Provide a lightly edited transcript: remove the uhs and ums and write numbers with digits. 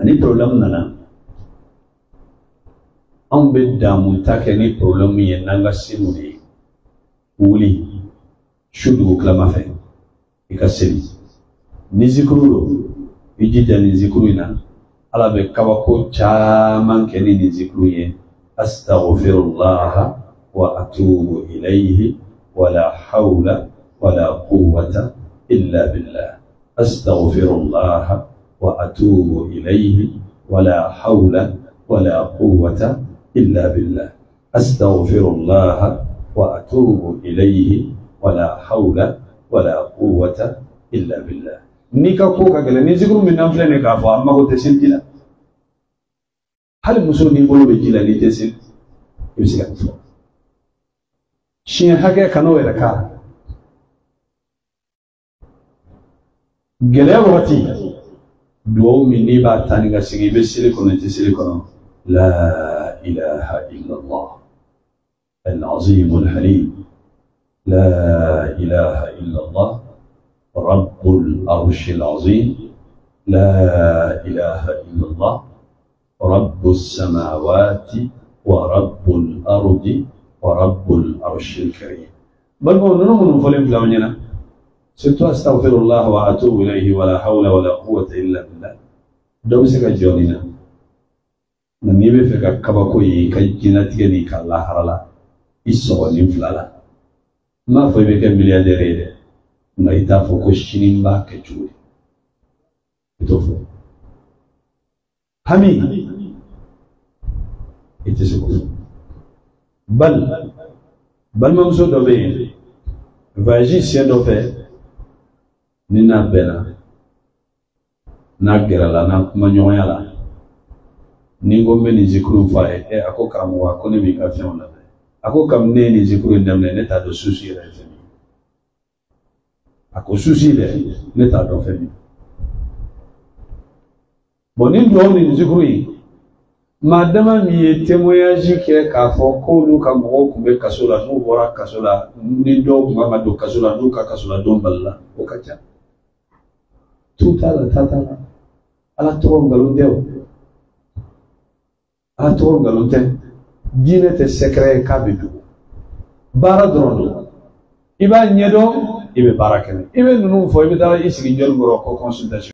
ani problem nana an bɛ damu ta kɛ ni problem ye n'an ka seliw de ye wuli su dugu tilama fɛ i ka seli ni zikuru do i jija ni zikuru in na ala bɛ kabako caman kɛ ni nin zikuru ye astaghfirullah wa atubu ilayhi wala hawla wala quwwata illa billah astaghfirullah wa atubu ilayhi wala hawla wala quwwata إلا بالله أستغفر الله وأتوب إليه ولا حول ولا قوة إلا بالله نيكا كوكا كلا نيزكرو من نفلا نكافا أما هو تسل جلا هل مسلم يقولوا بجلا نتسل يمسك أنفسه شيء حاجة كانوا يركع جلا وقتي دعو مني بعد ثاني كسيجي بسيلكون نتسيلكون لا إله إلا الله العظيم الحليم لا إله إلا الله رب العرش العظيم لا إله إلا الله رب السماوات ورب الأرض ورب العرش الكريم بل نحن نفلم في الأمنية ستو أستغفر الله وأتوب إليه ولا حول ولا قوة إلا بالله دوسك جونينا nani be fe ka kabako yi ka jinatige ni ka laharala iso ni flala ma fo be ke milliardaire de na ita fo ko shinimba ke juri ito fo hami ite se ko bal mamso do be vaji si do fe ni na bela na gerala na kuma nyoyala ningo meni zikuru fae ako karamu ako ne bi afion la ako kam ne ni zikuru ndamne ne ta do susi la femi ako susi le ne ta do femi bonin do ni zikuru yi madama mi ye témoignage ke ka fo ko lu ka mo ko be kasola no bora kasola ni do mama do kasola no ka kasola do balla o kacha tutala tata ala to ngalo dew a to galonte dine te secret ka bidu bara drono iba nyedo ibe barakene ibe nunu fo ibe dara isigi jol goro ko consultation